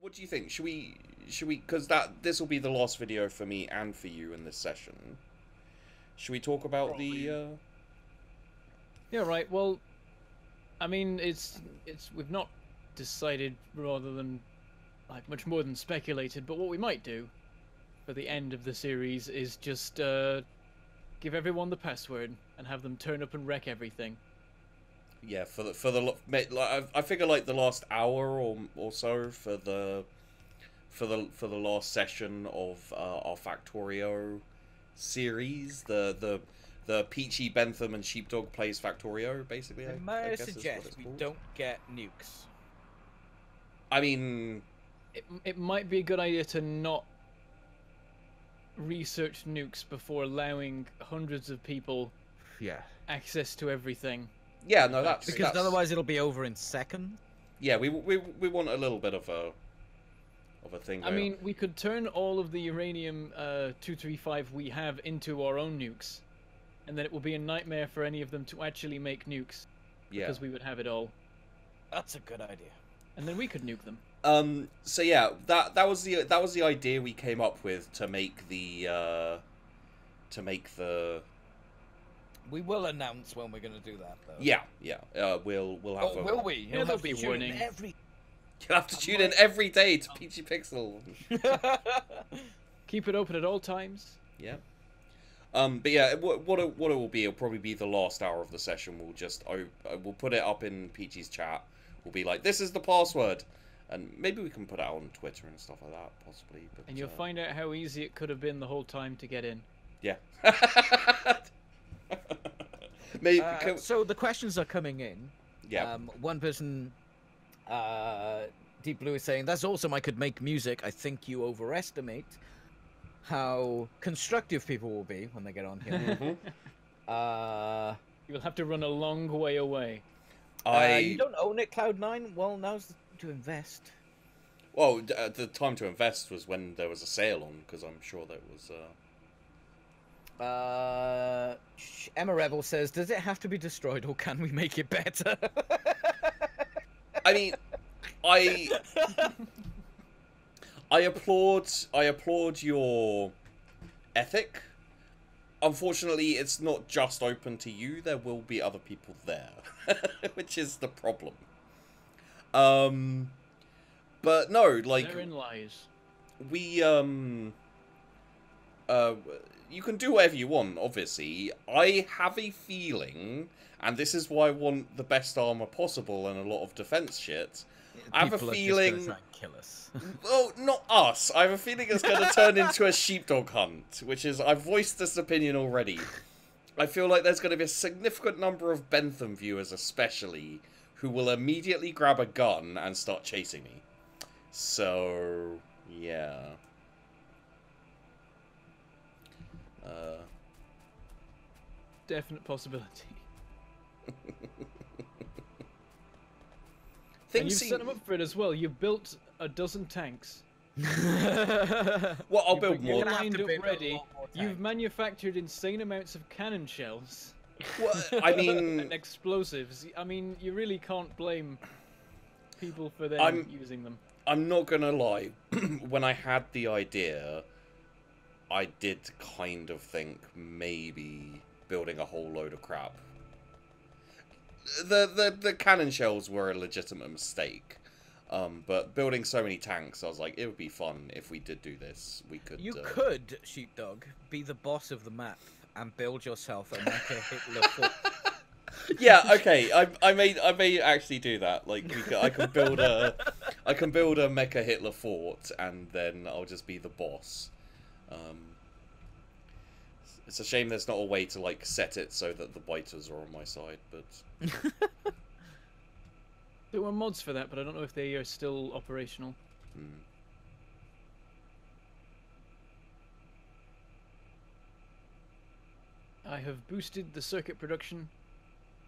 What do you think? Should we? Because this will be the last video for me and for you in this session. Should we talk about Probably. Yeah, right. Well, I mean, we've not decided rather than like much more than speculated. But what we might do for the end of the series is just give everyone the password and have them turn up and wreck everything. Yeah, I figure like the last hour or so for the last session of our Factorio series, the Peachy, Bentham, and Sheepdog plays Factorio, basically. May I suggest we don't get nukes? I mean, it might be a good idea to not research nukes before allowing hundreds of people access to everything. Yeah, no, that's otherwise it'll be over in seconds. Yeah, we want a little bit of a thing. I mean, we could turn all of the uranium 235 we have into our own nukes, and then it will be a nightmare for any of them to actually make nukes. Yeah. Because we would have it all. That's a good idea. And then we could nuke them. So yeah, that was the idea we came up with to make the We will announce when we're going to do that, though. Yeah. We'll have. Oh, will we? Yeah, there'll be warning. You'll have to tune in every day to Peachy Pixel. Keep it open at all times. Yeah. But yeah, what it will be, it'll probably be the last hour of the session. We'll put it up in Peachy's chat. We'll be like, this is the password, and maybe we can put it out on Twitter and stuff like that, possibly. But, and you'll find out how easy it could have been the whole time to get in. Yeah. Maybe, so the questions are coming in. Yeah. One person, Deep Blue, is saying, that's awesome, I could make music. I think you overestimate how constructive people will be when they get on here. You'll have to run a long way away. You don't own it, Cloud9? Well, now's the time to invest. Well, the time to invest was when there was a sale on, because I'm sure there was... Emma Rebel says, does it have to be destroyed or can we make it better? I mean, I applaud your ethic. Unfortunately, it's not just open to you. There will be other people there, which is the problem. But no, like, therein lies. You can do whatever you want, obviously. I have a feeling, and this is why I want the best armor possible and a lot of defense shit. I have a feeling... Just gonna try and kill us. Well, not us. I have a feeling it's going to turn into a sheepdog hunt, which is... I've voiced this opinion already. I feel like there's going to be a significant number of Bentham viewers, especially, who will immediately grab a gun and start chasing me. So, yeah... Definite possibility. And you've set them up for it as well. You built a dozen tanks. Well, I'll build more. Lined up ready. You've manufactured insane amounts of cannon shells. Well, I mean... and explosives. I mean, you really can't blame people for them using them. I'm not gonna lie. When I had the idea, I did kind of think maybe building a whole load of crap. The cannon shells were a legitimate mistake. But building so many tanks, I was like, it would be fun if we did do this. We could. You could, Sheepdog, be the boss of the map and build yourself a mecha Hitler fort. Yeah, okay. I may actually do that. Like, I can build a mecha Hitler fort, and then I'll just be the boss. It's a shame there's not a way to, like, set it so that the biters are on my side, but... There were mods for that, but I don't know if they are still operational. I have boosted the circuit production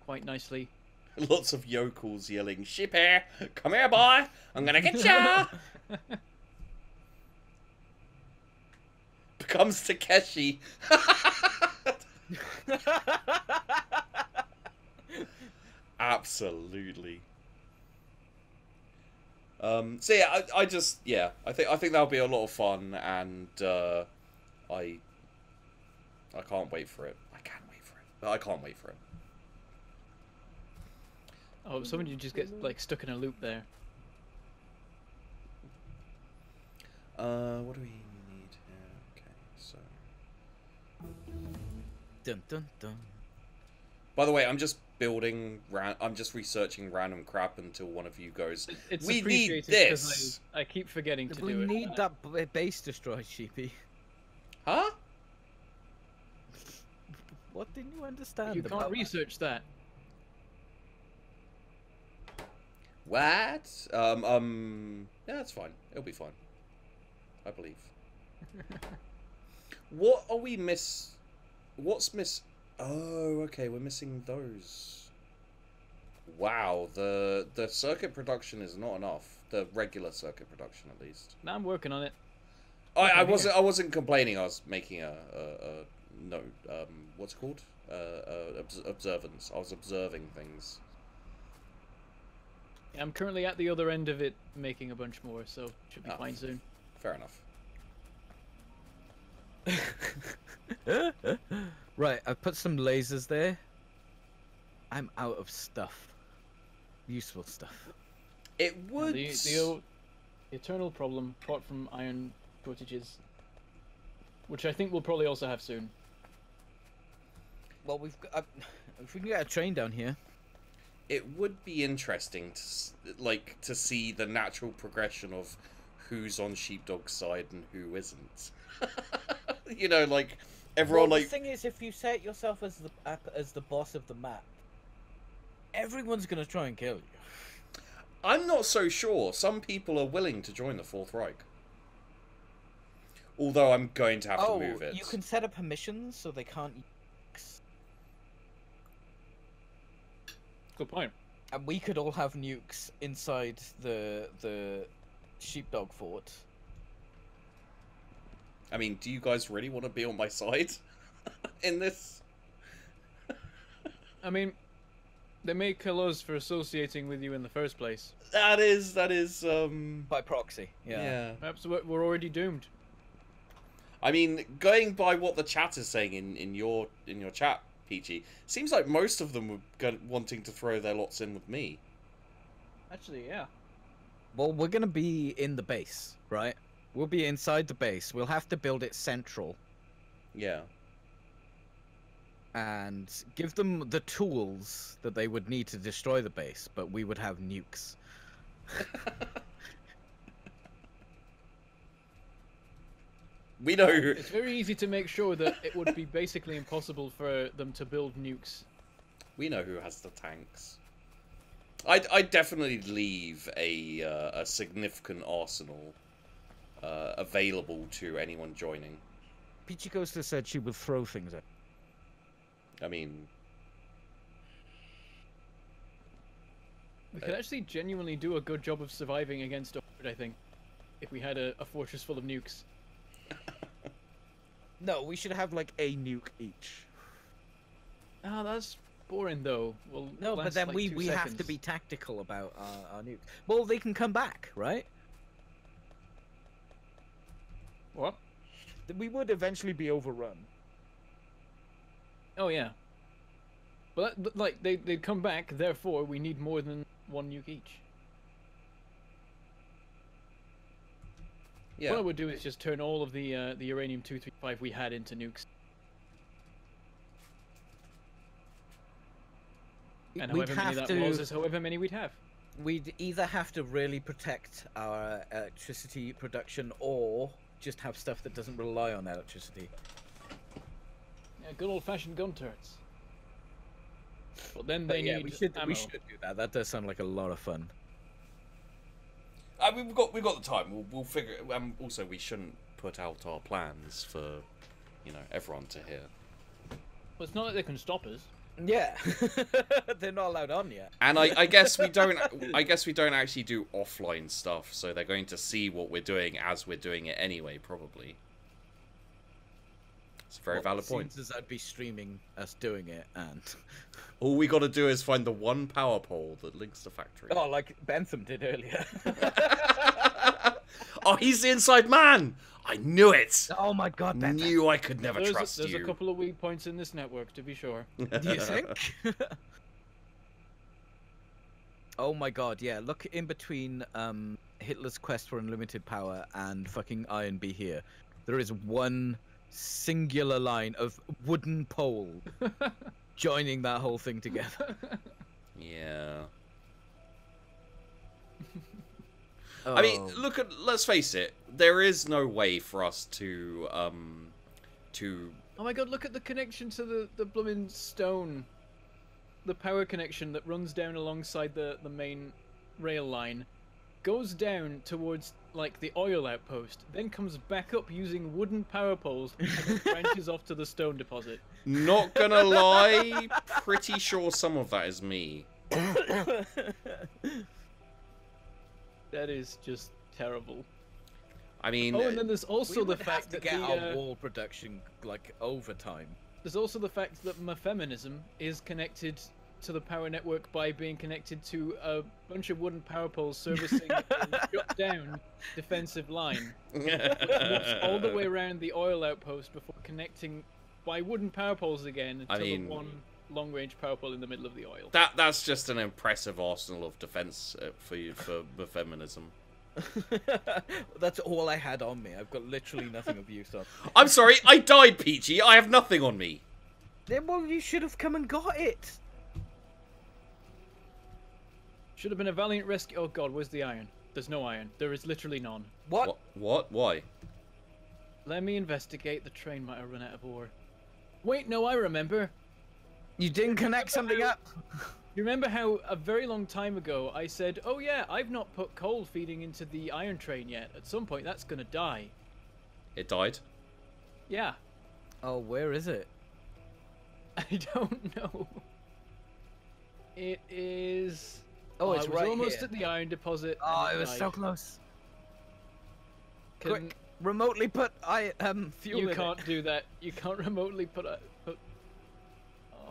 quite nicely. Lots of yokels yelling, "Shippy, come here, boy! I'm gonna get ya!" Becomes Takeshi. Absolutely. So yeah, I just I think that'll be a lot of fun, and I can't wait for it. I can't wait for it. But I can't wait for it. Oh, someone you just get like stuck in a loop there. What do we need here? Okay, so. Dun dun dun. By the way, I'm just I'm just researching random crap until one of you goes. It's We need appreciated this. 'cause I keep forgetting to We do it. need that base destroyed, Sheepy. Huh? What didn't you understand? You can't about research that. What? Yeah, that's fine. It'll be fine. I believe. What are we What's miss? Oh, okay, we're missing those. Wow, the circuit production is not enough. The regular circuit production, at least. Now I'm working on it. I wasn't complaining. I was making a no. What's it called? Observance. I was observing things. Yeah, I'm currently at the other end of it, making a bunch more, so should be fine soon. Fair enough. Right, I've put some lasers there. I'm out of stuff. Useful stuff. It would. The eternal problem, apart from iron shortages, which I think we'll probably also have soon. Well, we've got, if we can get a train down here. It would be interesting to see the natural progression of who's on Sheepdog's side and who isn't. You know, like everyone The thing is, if you set yourself as the boss of the map, everyone's gonna try and kill you. I'm not so sure. Some people are willing to join the Fourth Reich. Although I'm going to have to move it. You can set up permissions so they can't use. Good point. And we could all have nukes inside the sheepdog fort. I mean, do you guys really want to be on my side in this? I mean, they may kill us for associating with you in the first place. That is By proxy, yeah. Perhaps we're already doomed. I mean, going by what the chat is saying in your chat, Peachy, seems like most of them were wanting to throw their lots in with me. Actually, yeah. Well, we're gonna be in the base, right? We'll be inside the base. We'll have to build it central. Yeah. And give them the tools that they would need to destroy the base, but we would have nukes. We know. It's very easy to make sure that it would be basically impossible for them to build nukes. We know who has the tanks. I'd definitely leave a significant arsenal available to anyone joining. Peachy Coaster said she would throw things at. I mean, We could actually genuinely do a good job of surviving against a horde, I think, if we had a fortress full of nukes. No, we should have like a nuke each. Ah, that's boring though. Well, No, but then we have to be tactical about our nukes. Well, they can come back, right? What? We would eventually be overrun. Oh yeah. But like they'd come back. Therefore, we need more than one nuke each. yeah. What I would do is just turn all of the uranium-235 we had into nukes. And however many that was is however many we'd have. We'd either have to really protect our electricity production or just have stuff that doesn't rely on electricity. Yeah, good old-fashioned gun turrets. But then they need we should ammo. do that. That does sound like a lot of fun. I mean, we've got the time. We'll figure. Also, we shouldn't put out our plans for, everyone to hear. Well, it's not like they can stop us. Yeah, they're not allowed on yet. And I guess we don't. I guess we don't actually do offline stuff, so they're going to see what we're doing as we're doing it anyway, probably. It's a very valid point. Seems as I'd be streaming us doing it, and All we got to do is find the one power pole that links to Factory. oh, like Bentham did earlier. Oh, he's the inside man! I knew it! Oh my God, Bentham. Knew I could never trust There's you. a couple of weak points in this network, to be sure. Do you think? Oh my God, yeah. Look in between Hitler's quest for unlimited power and fucking Iron Be here. There is one singular line of wooden pole joining that whole thing together. Yeah. Oh. I mean, let's face it. There is no way for us to Oh my God, look at the connection to the blooming stone. The power connection that runs down alongside the main rail line. Goes down towards, like, the oil outpost, then comes back up using wooden power poles and then branches off to the stone deposit. Not gonna lie, pretty sure some of that is me. That is just terrible. I mean, Oh, and then there's also the have fact to that get our wall production like overtime. there's also the fact that my feminism is connected to the power network by being connected to a bunch of wooden power poles servicing a shut down defensive line. Walks all the way around the oil outpost before connecting by wooden power poles again to the one long-range power pole in the middle of the oil. that's just an impressive arsenal of defense for you for feminism. That's all I had on me. I've got literally nothing of use on. I'm sorry, I died, Peachy. I have nothing on me. Then, well, you should have come and got it. Should have been a valiant rescue. Oh God, where's the iron? There's no iron. There is literally none. What? What? Why? Let me investigate. The train might have run out of ore. Wait, no, I remember. You didn't connect something up? You remember how a very long time ago I said, oh yeah, I've not put coal feeding into the iron train yet. At some point that's gonna die. It died? Yeah. Oh, where is it? I don't know. It is... Oh, it's it was right almost here. at the iron deposit. Oh, and it was died. so close. Can- Quick, remotely put fuel You in can't it. do that. You can't remotely put...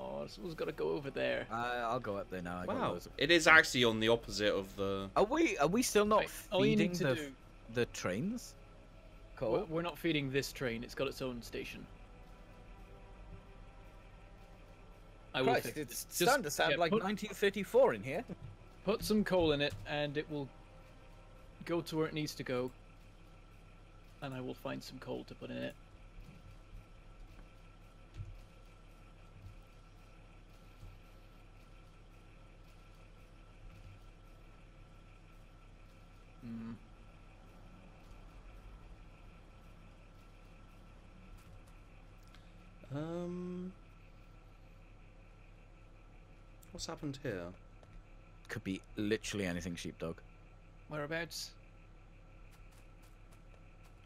Oh, someone's got to go over there. I'll go up there now. I got Wow. loads of... It is actually on the opposite of the... Are we still not Right, all you feeding need to do... the trains? Cool. We're not feeding this train. It's got its own station. I will Christ, fix it's it. starting to sound like put 1934 in here. some coal in it, and it will go to where it needs to go. And I will find some coal to put in it. Hmm. What's happened here? Could be literally anything, sheepdog. Whereabouts?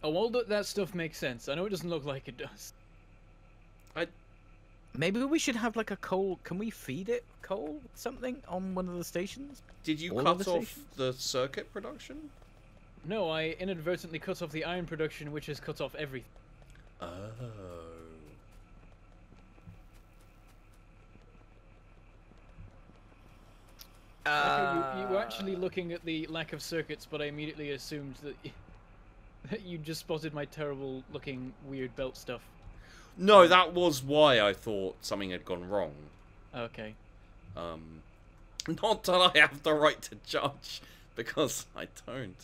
Oh, all that stuff makes sense. I know it doesn't look like it does. Maybe we should have like a coal. Can we feed it coal something on one of the stations? Did you All of cut the off stations? the circuit production? No, I inadvertently cut off the iron production, which has cut off everything. Oh. You were actually looking at the lack of circuits, but I immediately assumed that that you just spotted my terrible-looking weird belt stuff. No, that was why I thought something had gone wrong. Okay. Not that I have the right to judge, because I don't.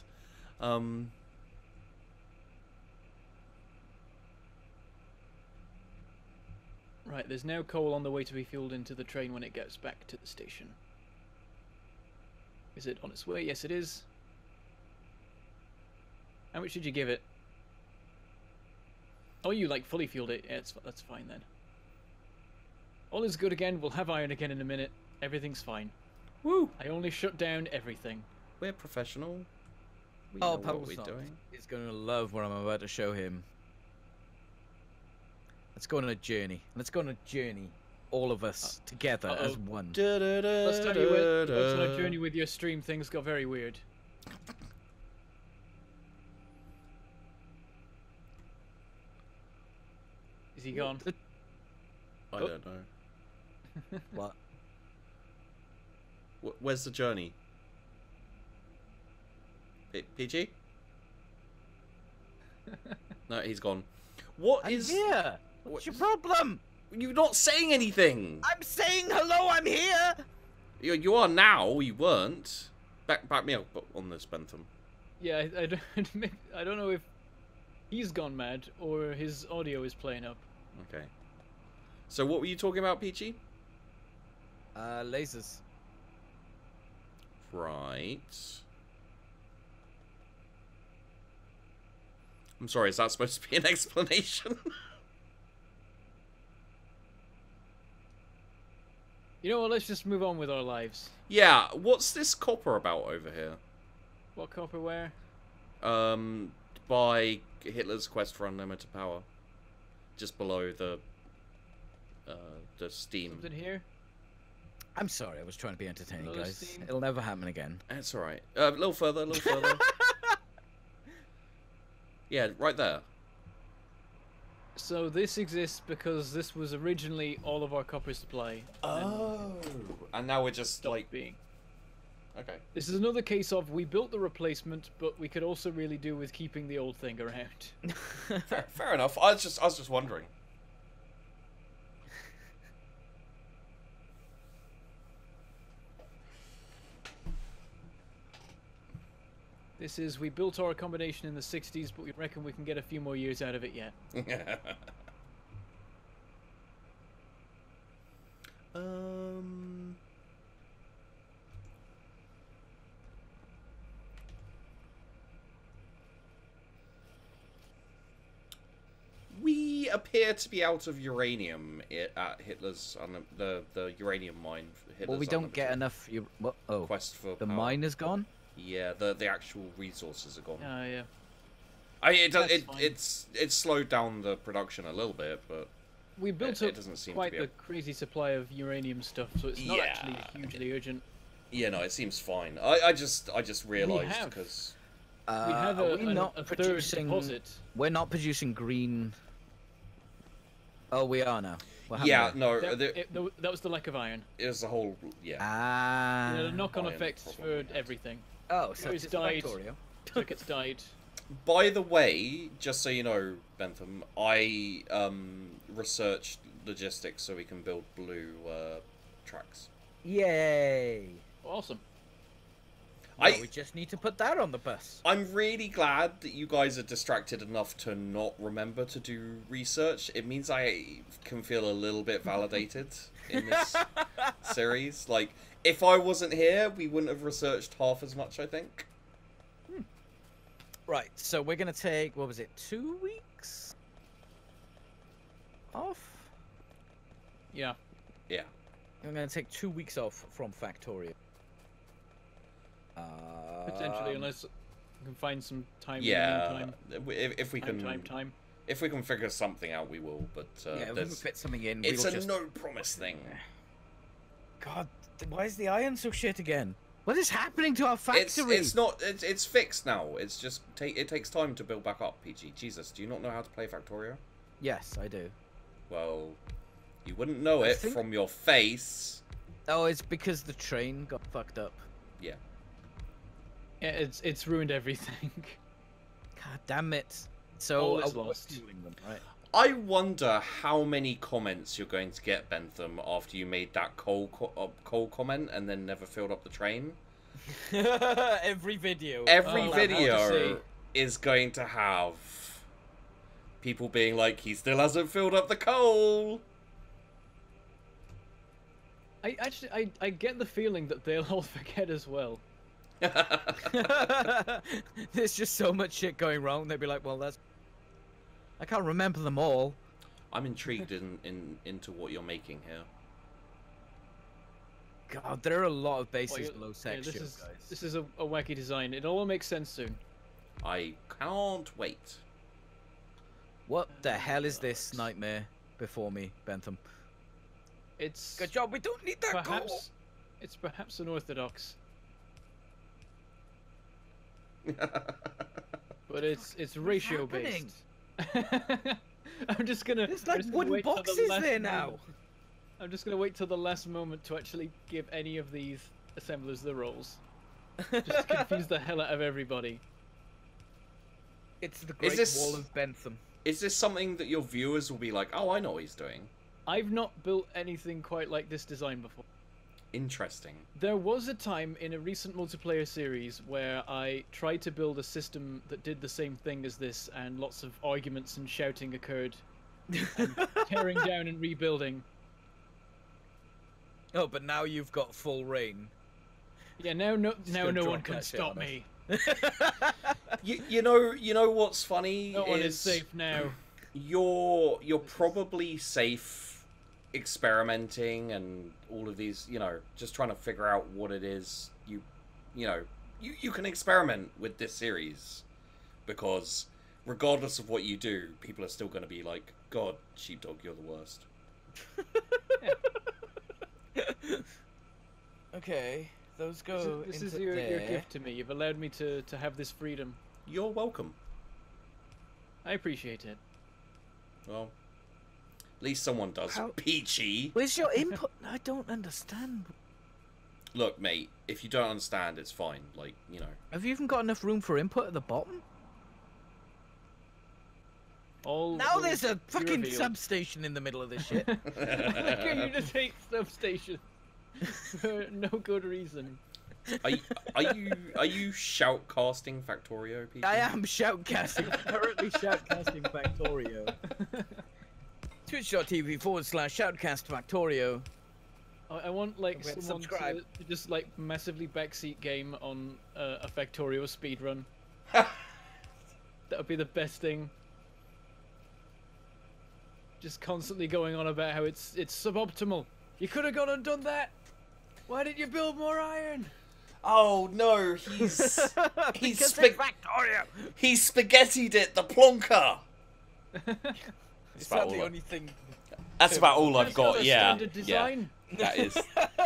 Right, there's now coal on the way to be fueled into the train when it gets back to the station. Is it on its way? Yes, it is. How much did you give it? Oh, you, like, fully fueled it. Yeah, that's fine, then. All is good again. We'll have iron again in a minute. Everything's fine. Woo! I only shut down everything. We're professional. We Oh, know what we're Pablo doing. is going to love what I'm about to show him. Let's go on a journey. Let's go on a journey. All of us together as one. Last time you went on a journey with your stream, things got very weird. Is he gone? I don't know. What? Where's the journey? Peachy? No, he's gone. I'm here. What's your problem? You're not saying anything. I'm saying hello. I'm here. You are now. You weren't. Back me up on this, Bentham. Yeah, I don't know if he's gone mad or his audio is playing up. Okay. So what were you talking about, Peachy? Lasers. Right. I'm sorry, is that supposed to be an explanation? You know what? Let's just move on with our lives. Yeah, what's this copper about over here? What copperware? By Hitler's quest for unlimited power. Just below the steam. Something here? I'm sorry, I was trying to be entertaining, Another guys. steam. It'll never happen again. That's alright. A little further, a little further. Yeah, right there. So this exists because this was originally all of our copper supply. Oh. And now we're just Stopped like... being. Okay. This is another case of we built the replacement, but we could also really do with keeping the old thing around. Fair enough. I was just wondering. This is, we built our accommodation in the 60s, but we reckon we can get a few more years out of it yet. We appear to be out of uranium at Hitler's the uranium mine. Hitler's Well, we don't get enough. Oh, quest for the power. mine is gone. Yeah, the actual resources are gone. Oh, yeah. I mean, That's fine. it's slowed down the production a little bit, but We built it up doesn't seem quite to be. the crazy supply of uranium stuff, so it's not Yeah. actually hugely urgent. Yeah, no, it seems fine. I just realised have- because We have are a, we an- not a third producing? deposit. We're not producing green. Oh, we are now. What happened yeah, there? no, That was the lack of iron. it was the whole It Ah. had a knock-on iron effect problem, for yeah. everything. Oh, so It's it's died. Factorio. Circuits died. By the way, just so you know, Bentham, I researched logistics so we can build blue tracks. Yay! Awesome. Well, we just need to put that on the bus. I'm really glad that you guys are distracted enough to not remember to do research. It means I can feel a little bit validated in this series. Like, if I wasn't here, we wouldn't have researched half as much, I think. Right, so we're gonna take, what was it, 2 weeks off? Yeah. Yeah. I'm gonna take 2 weeks off from Factorio. Potentially, unless we can find some time Yeah. in the meantime. If we can, Time. if we can figure something out, we will. But yeah, if we can there's, fit something in, it's we'll a just... no promise thing. God, why is the iron so shit again? What is happening to our factory? It's not. It's fixed now. It's just it takes time to build back up. PG, Jesus, do you not know how to play Factorio? Yes, I do. Well, you wouldn't know I it think- from your face. Oh, it's because the train got fucked up. Yeah. Yeah, it's ruined everything. God damn it. So, All is we're lost. fueling them, right? I wonder how many comments you're going to get, Bentham, after you made that coal comment and then never filled up the train. Every video. Every Oh, video how to say- is going to have people being like, he still hasn't filled up the coal. I get the feeling that they'll all forget as well. There's just so much shit going wrong. They'd be like, well, that's... I can't remember them all. I'm intrigued into what you're making here. God, there are a lot of bases Well, low yeah, texture, this is guys. this is a wacky design. It all makes sense soon. I can't wait. What the hell is this nightmare before me, Bentham? It's Good job, we don't need that coal. perhaps it's perhaps unorthodox, but it's ratio based. I'm just gonna. There's I'm like just gonna wooden wait till the boxes last there now. moment. I'm just gonna wait till the last moment to actually give any of these assemblers the roles. Just to confuse the hell out of everybody. It's the Great this- Wall of Bentham. Is this something that your viewers will be like, oh, I know what he's doing? I've not built anything quite like this design before. Interesting. There was a time in a recent multiplayer series where I tried to build a system that did the same thing as this, and lots of arguments and shouting occurred, and tearing down and rebuilding. Oh, but now you've got full reign. Yeah, now no gonna one drop can that shit stop on us. me. You know what's funny? No one is safe now. You're probably safe experimenting and all of these, just trying to figure out what it is you can experiment with this series, because regardless of what you do, people are still going to be like, God, Sheepdog, you're the worst. Okay, those go. This into is your there. gift to me. You've allowed me to have this freedom. You're welcome. I appreciate it. Well, at least someone does. How- Peachy. Where's your input? I don't understand. Look, mate, if you don't understand, it's fine. Like, Have you even got enough room for input at the bottom? All Now will there's a be fucking revealed. substation in the middle of this shit. Why you just hate substation for no good reason? Are you shoutcasting Factorio, Peachy? I am shoutcasting, currently shoutcasting Factorio. Twitch.tv/shoutcast Factorio. I want like Wait, someone subscribe. to just like massively backseat game on a Factorio speedrun. That would be the best thing. Just constantly going on about how it's suboptimal. You could have gone and done that. Why didn't you build more iron? Oh no, he's Because it's Factorio. he spaghettied it, the plonker. Is that the only thing? That's about all I've That's not got. a Yeah, standard yeah. design.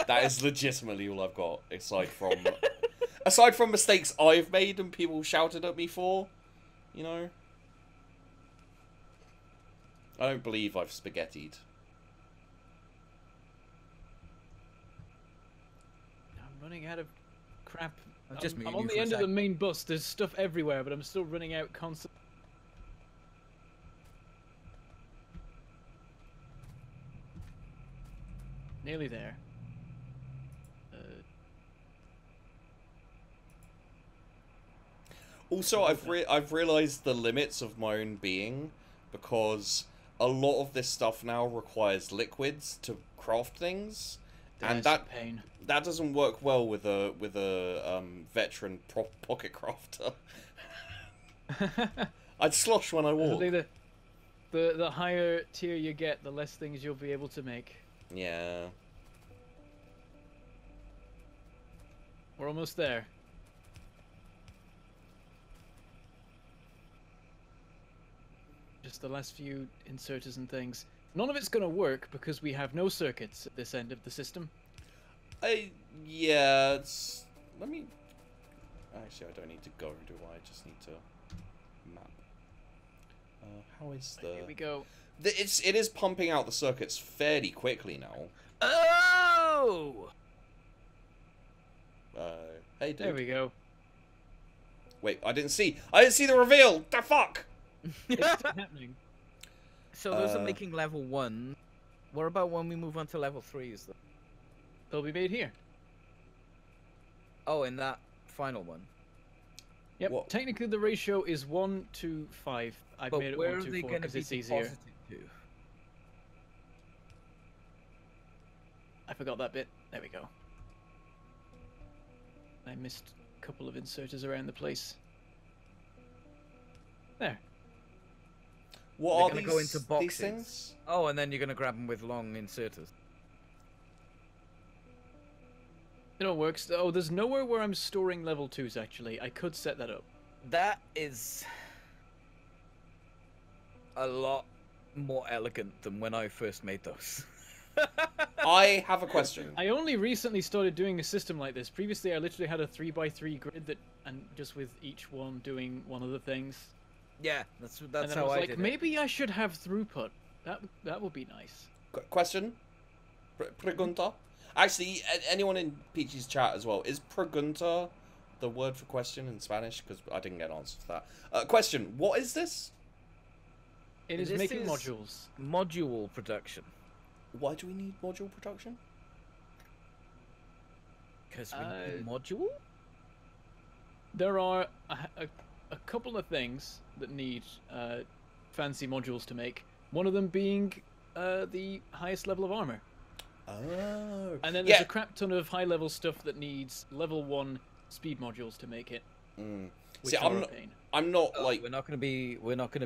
That is legitimately all I've got, aside from mistakes I've made and people shouted at me for. I don't believe I've spaghettied. I'm running out of crap. Just I'm mute on you the for a end of sec. the main bus. There's stuff everywhere, but I'm still running out constantly. Nearly there. Also, I've realized the limits of my own being, because a lot of this stuff now requires liquids to craft things, and That's a pain. that doesn't work well with a veteran pocket crafter. I'd slosh when I I walk. think the higher tier you get, the less things you'll be able to make. Yeah. We're almost there. Just the last few inserters and things. None of it's going to work because we have no circuits at this end of the system. Yeah, let me... Actually, I don't need to go, do I? I just need to map. How is the... Here we go. It is pumping out the circuits fairly quickly now. Oh! Hey, dude. There we go. Wait, I didn't see the reveal! The fuck! It's happening. So those are Uh, making level 1. What about when we move on to level 3s? They'll be made here. Oh, in that final one. Yep. What? Technically, the ratio is 1 to 5. I've But made it where 1 are to they 4 going to because be it's easier. deposited to? I forgot that bit. There we go. I missed a couple of inserters around the place. There. What They're are gonna these, go into these boxes. things? Oh, and then you're going to grab them with long inserters. It all works. Oh, there's nowhere where I'm storing level 2s, actually. I could set that up. That is a lot more elegant than when I first made those. I have a question. I only recently started doing a system like this. Previously, I literally had a 3x3 grid and just with each one doing one of the things. Yeah, that's and then how I was I like, did maybe I should have throughput. That would be nice. Question? Pregunta? Actually, anyone in Peachy's chat as well, is pregunta the word for question in Spanish? Because I didn't get an answer to that. Question, what is this? It is This making is- modules. Module production. Why do we need module production? Because we need module? There are a couple of things that need fancy modules to make. One of them being the highest level of armor. Oh. And then there's a crap ton of high-level stuff that needs level 1 speed modules to make it. Mm. Which See, are a pain. I'm not like... We're not gonna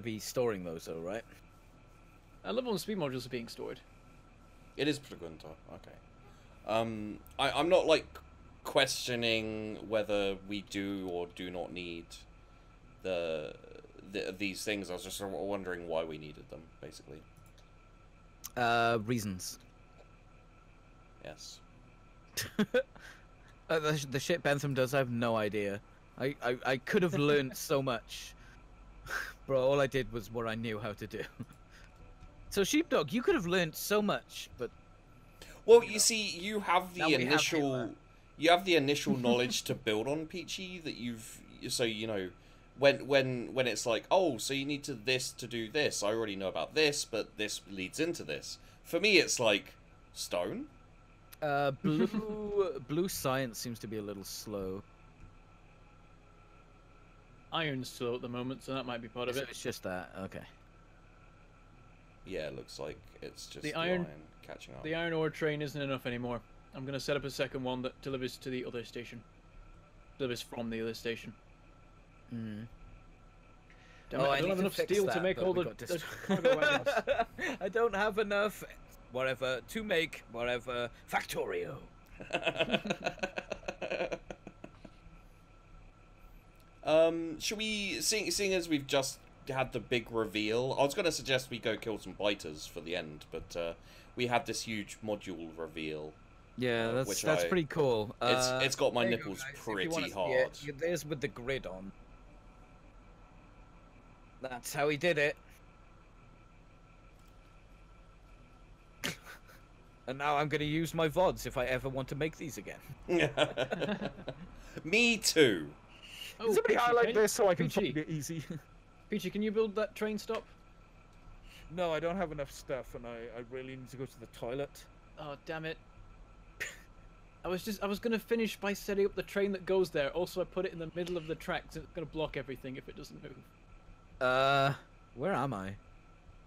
be storing those though, right? Level 1 speed modules are being stored. It is pregunta, okay. I'm not like questioning whether we do or do not need these things. I was just wondering why we needed them, basically. Reasons. Yes. The shit Bentham does, I have no idea. I could have learned so much. Bro, all I did was what I knew how to do. So Sheepdog, you could have learned so much, but... Well, you see, you have the Now we have initial... Hitler. You have the initial knowledge to build on, Peachy, that you've... So, you know, when it's like, oh, so you need this to do this. I already know about this, but this leads into this. For me, it's like, stone? Blue science seems to be a little slow. Iron's slow at the moment, so that might be part of So it. it's just that, okay. Yeah, it looks like it's just The the iron- iron catching up. The iron ore train isn't enough anymore. I'm going to set up a second one that delivers to the other station. Delivers from the other station. Mm. Damn it, I don't have enough steel to make all the cargo wagons. I don't have enough, whatever, to make whatever Factorio. Should we, seeing as we've just had the big reveal, I was going to suggest we go kill some biters for the end, but we had this huge module reveal. Yeah, which that's pretty cool. It's got my there you go, nipples guys, if you pretty wanna see hard. it, there's with the grid on. That's how he did it. And now I'm going to use my VODs if I ever want to make these again. Me too. Oh, Somebody Peachy, highlight this so I can Peachy. find it easy. Peachy, can you build that train stop? No, I don't have enough stuff, and I really need to go to the toilet. Oh, damn it. I was gonna finish by setting up the train that goes there. Also, I put it in the middle of the tracks, and it's gonna block everything if it doesn't move. Where am I?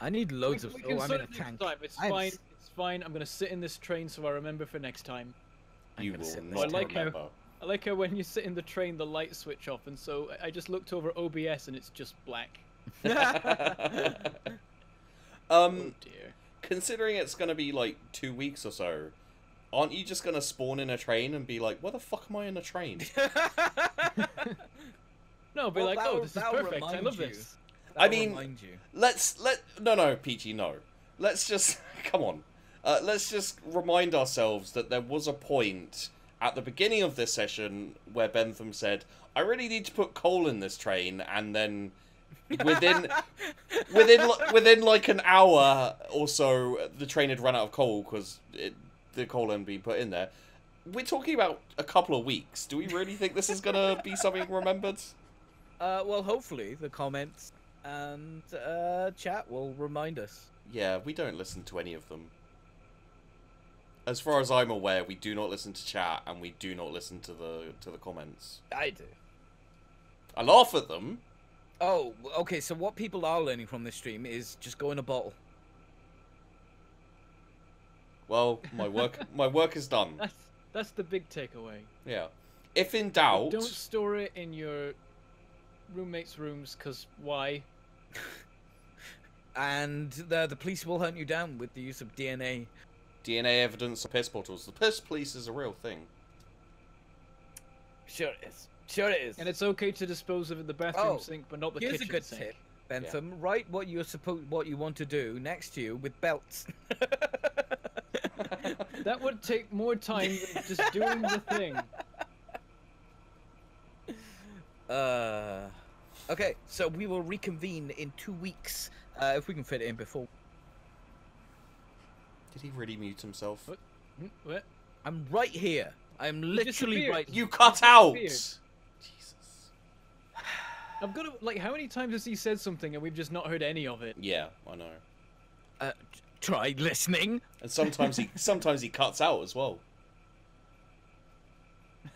I need loads of... We can Oh, I'm sort in a it next tank. time. It's fine. It's fine. I'm gonna sit in this train so I remember for next time. You gonna will sit not I like how- remember. I like how when you sit in the train, the lights switch off, and so I just looked over OBS and it's just black. Oh dear. Considering it's gonna be like 2 weeks or so, aren't you just gonna spawn in a train and be like, "Where the fuck am I in a train?" No, be Well, like, oh, this is that'll perfect. I remind love you. this. I That'll mean, remind you. No, Peachy, no. Let's just come on. Let's just remind ourselves that there was a point at the beginning of this session where Bentham said, "I really need to put coal in this train," and then within like an hour or so, the train had run out of coal because the coal hadn't been put in there. We're talking about a couple of weeks. Do we really think this is gonna be something remembered? Well, hopefully the comments and chat will remind us. Yeah, we don't listen to any of them. As far as I'm aware, we do not listen to chat, and we do not listen to the comments. I do. I laugh at them. Oh, okay. So what people are learning from this stream is just go in a bottle. Well, my work is done. That's the big takeaway. Yeah. If in doubt, Don't store it in your roommates' rooms, cause why? And the police will hunt you down with the use of DNA. DNA evidence of piss bottles. The piss police is a real thing. Sure it is. Sure it is. And it's okay to dispose of it in the bathroom Oh, sink, but not the Here's kitchen a good sink. tip, Bentham. Write what you want to do next to you with belts. That would take more time than just doing the thing. Okay, so we will reconvene in 2 weeks, if we can fit it in before. Did he really mute himself? What? What? I'm right here. I'm literally disappeared. right. You cut out! disappeared. Jesus. I've got to, like, how many times has he said something and we've just not heard any of it? Yeah, I know. Try listening. And sometimes he cuts out as well.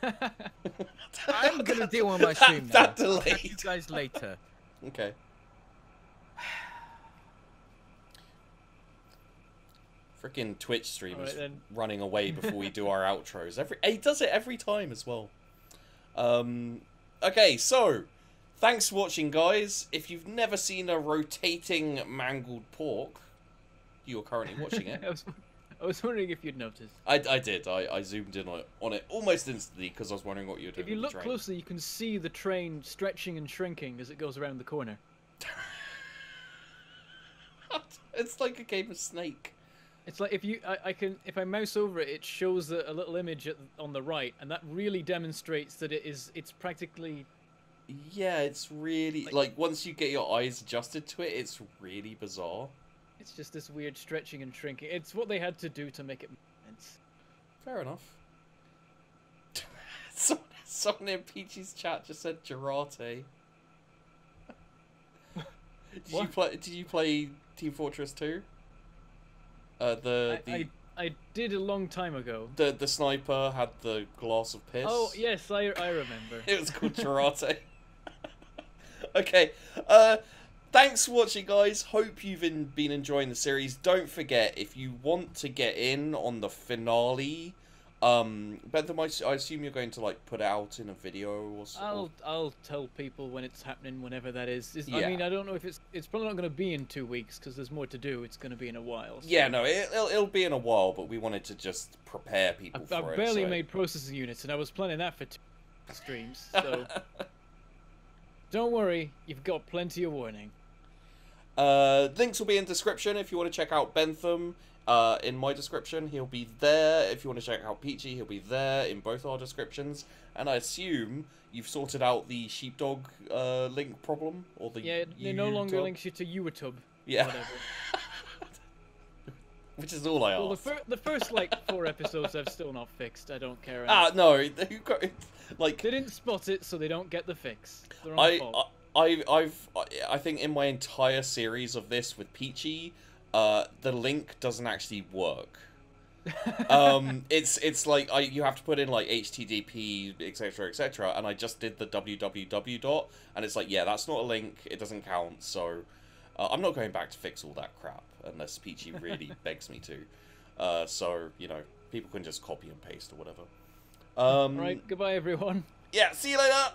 I'm gonna deal with my stream now. That I'll catch delayed. you guys later. Okay. Freaking Twitch streamers Alright, then. running away before we do our outros. He does it every time as well. Okay, so thanks for watching, guys. If you've never seen a rotating mangled pork, you are currently watching it. I was wondering if you'd noticed. I did. I zoomed in on it almost instantly because I was wondering what you were doing. If you with look the train. closely, you can see the train stretching and shrinking as it goes around the corner. It's like a game of Snake. It's like if I mouse over it, it shows a little image on the right, and that really demonstrates that it's practically. Yeah, it's really like once you get your eyes adjusted to it, it's really bizarre. It's just this weird stretching and shrinking. It's what they had to do to make it make sense. Fair enough. Someone in Peachy's chat just said Girate. Did you play Team Fortress 2? I did a long time ago. The sniper had the glass of piss. Oh yes, I remember. It was called Girate. Okay. Thanks for watching, guys. Hope you've been enjoying the series. Don't forget, if you want to get in on the finale, Bentham, I assume you're going to like put it out in a video or something. I'll tell people when it's happening, whenever that is. Yeah. I mean, I don't know if it's probably not going to be in 2 weeks because there's more to do. It's going to be in a while. So. Yeah, no, it'll be in a while, but we wanted to just prepare people for it. I've barely so. made processing units, and I was planning that for 2 streams. So don't worry, you've got plenty of warning. Links will be in description if you want to check out Bentham. In my description, he'll be there. If you want to check out Peachy, he'll be there in both our descriptions. And I assume you've sorted out the sheepdog link problem, or the it no longer links you to YouTube. Yeah, Whatever. which is all I ask. Well, the first like 4 episodes I've still not fixed. I don't care. No, who got like they didn't spot it, so they don't get the fix. It's their own fault. I think in my entire series of this with Peachy, the link doesn't actually work. It's like you have to put in like HTTP etc, and I just did the www dot, and it's like, yeah, that's not a link, it doesn't count. So I'm not going back to fix all that crap unless Peachy really begs me to. So you know, people can just copy and paste or whatever. Right, goodbye everyone. Yeah, see you later.